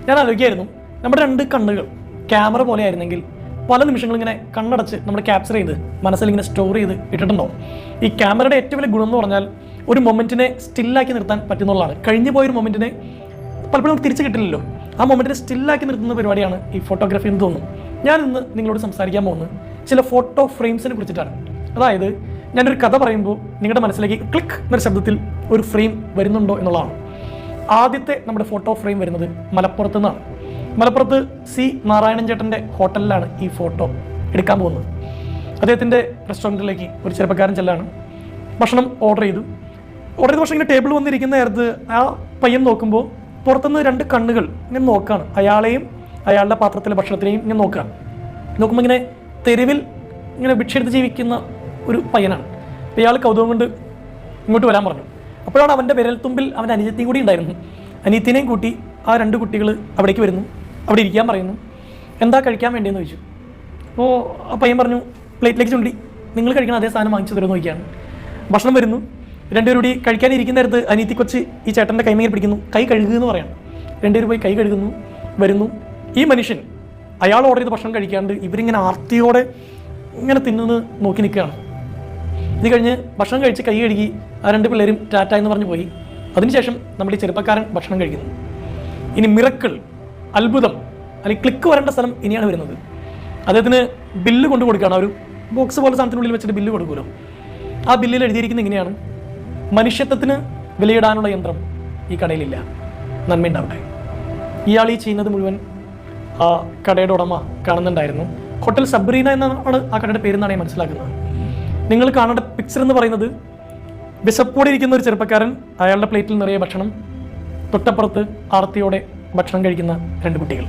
ഞാൻ ആലോചിക്കായിരുന്നു, നമ്മുടെ 2 കണ്ണുകൾ ക്യാമറ പോലെ ആയിരുന്നെങ്കിൽ പല നിമിഷങ്ങളും ഇങ്ങനെ കണ്ണടച്ച് നമ്മൾ ക്യാപ്ചർ ചെയ്ത് മനസ്സിലിങ്ങനെ സ്റ്റോർ ചെയ്ത് ഇട്ടിട്ടുണ്ടാവും. ഈ ക്യാമറയുടെ ഏറ്റവും വലിയ ഗുണം എന്ന് പറഞ്ഞാൽ ഒരു മൊമെൻറ്റിനെ സ്റ്റില്ലാക്കി നിർത്താൻ പറ്റുന്നുള്ളതാണ്. കഴിഞ്ഞു പോയൊരു മൊമെൻറ്റിനെ പലപ്പോഴും നമുക്ക് തിരിച്ച് കിട്ടില്ലല്ലോ. ആ മൊമെൻറ്റിനെ സ്റ്റില്ലാക്കി നിർത്തുന്ന പരിപാടിയാണ് ഈ ഫോട്ടോഗ്രാഫി എന്ന് തോന്നുന്നു. ഞാൻ ഇന്ന് നിങ്ങളോട് സംസാരിക്കാൻ പോകുന്നത് ചില ഫോട്ടോ ഫ്രെയിംസിനെ കുറിച്ചിട്ടാണ്. അതായത് ഞാനൊരു കഥ പറയുമ്പോൾ നിങ്ങളുടെ മനസ്സിലേക്ക് ക്ലിക്ക് എന്നൊരു ശബ്ദത്തിൽ ഒരു ഫ്രെയിം വരുന്നുണ്ടോ എന്നുള്ളതാണ്. ആദ്യത്തെ നമ്മുടെ ഫോട്ടോ ഫ്രെയിം വരുന്നത് മലപ്പുറത്ത് നിന്നാണ്. മലപ്പുറത്ത് സി നാരായണൻ ചേട്ടൻ്റെ ഹോട്ടലിലാണ് ഈ ഫോട്ടോ എടുക്കാൻ പോകുന്നത്. അദ്ദേഹത്തിൻ്റെ റെസ്റ്റോറൻറ്റിലേക്ക് ഒരു ചെറുപ്പക്കാരൻ ചെല്ലാണ്. ഭക്ഷണം ഓർഡർ ചെയ്ത് പക്ഷേ ഇങ്ങനെ ടേബിൾ വന്നിരിക്കുന്ന നേരത്ത് ആ പയ്യൻ നോക്കുമ്പോൾ പുറത്തുനിന്ന് 2 കണ്ണുകൾ ഇങ്ങനെ നോക്കുകയാണ്. അയാളെയും അയാളുടെ പാത്രത്തിലെ ഭക്ഷണത്തിനെയും ഇങ്ങനെ നോക്കുകയാണ്. നോക്കുമ്പോൾ ഇങ്ങനെ തെരുവിൽ ഇങ്ങനെ ഭിക്ഷയെടുത്ത് ജീവിക്കുന്ന ഒരു പയ്യനാണ്. അപ്പോൾ ഇയാൾ കൗതുകം കൊണ്ട് ഇങ്ങോട്ട് വരാൻ പറഞ്ഞു. അപ്പോഴാണ് അവൻ്റെ വിരൽത്തുമ്പിൽ അവൻ്റെ അനിയത്തിയും കൂടി ഉണ്ടായിരുന്നു. അനിയത്തിനെയും കൂട്ടി ആ 2 കുട്ടികൾ അവിടേക്ക് വരുന്നു. അവിടെ ഇരിക്കാൻ പറയുന്നു. എന്താ കഴിക്കാൻ വേണ്ടിയെന്ന് ചോദിച്ചു. അപ്പോൾ ആ പയ്യൻ പറഞ്ഞു, പ്ലേറ്റിലേക്ക് ചുണ്ടി നിങ്ങൾ കഴിക്കണം അതേ സാധനം വാങ്ങിച്ചു തരുമെന്ന് ചോദിക്കുകയാണ്. ഭക്ഷണം വരുന്നു. 2 പേരും കൂടി കഴിക്കാനിരിക്കുന്ന നേരത്ത് അനിയത്തി കൊച്ച് ഈ ചേട്ടൻ്റെ കൈമേൽ പിടിക്കുന്നു. കൈ കഴുകുക എന്ന് പറയണം. 2 പേര് പോയി കൈ കഴുകുന്നു. വരുന്നു. ഈ മനുഷ്യൻ അയാൾ ഓർഡർ ചെയ്ത് ഭക്ഷണം കഴിക്കാണ്ട് ഇവരിങ്ങനെ ആർത്തിയോടെ ഇങ്ങനെ തിന്നുന്ന് നോക്കി നിൽക്കുകയാണ്. ഇത് കഴിഞ്ഞ് ഭക്ഷണം കഴിച്ച് കൈ കഴുകി ആ 2 പിള്ളേരും ടാറ്റ എന്ന് പറഞ്ഞു പോയി. അതിനുശേഷം നമ്മുടെ ഈ ചെറുപ്പക്കാരൻ ഭക്ഷണം കഴിക്കുന്നു. ഇനി മിറക്കിൾ, അത്ഭുതം അല്ലെങ്കിൽ ക്ലിക്ക് വരേണ്ട സ്ഥലം ഇനിയാണ് വരുന്നത്. അദ്ദേഹത്തിന് ബില്ല് കൊണ്ടു കൊടുക്കുകയാണ്. ഒരു ബോക്സ് പോലെ സാധനത്തിനുള്ളിൽ വെച്ചിട്ട് ബില്ല് കൊടുക്കുമല്ലോ. ആ ബില്ലിൽ എഴുതിയിരിക്കുന്നത് ഇങ്ങനെയാണ്: മനുഷ്യത്വത്തിന് വിലയിടാനുള്ള യന്ത്രം ഈ കടയിലില്ല, നന്മയുണ്ടാവട്ടെ. ഇയാൾ ഈ ചെയ്യുന്നത് മുഴുവൻ ആ കടയുടെ ഉടമ കാണുന്നുണ്ടായിരുന്നു. ഹോട്ടൽ സബ്രീന എന്നാണ് ആ കടയുടെ പേരെന്നാണ് ഞാൻ മനസ്സിലാക്കുന്നത്. നിങ്ങൾ കാണേണ്ട പിക്ചർ എന്ന് പറയുന്നത് വിശപ്പോടെ ഇരിക്കുന്ന ഒരു ചെറുപ്പക്കാരൻ, അയാളുടെ പ്ലേറ്റിൽ നിറയെ ഭക്ഷണം, തൊട്ടപ്പുറത്ത് ആർത്തിയോടെ ഭക്ഷണം കഴിക്കുന്ന 2 കുട്ടികൾ.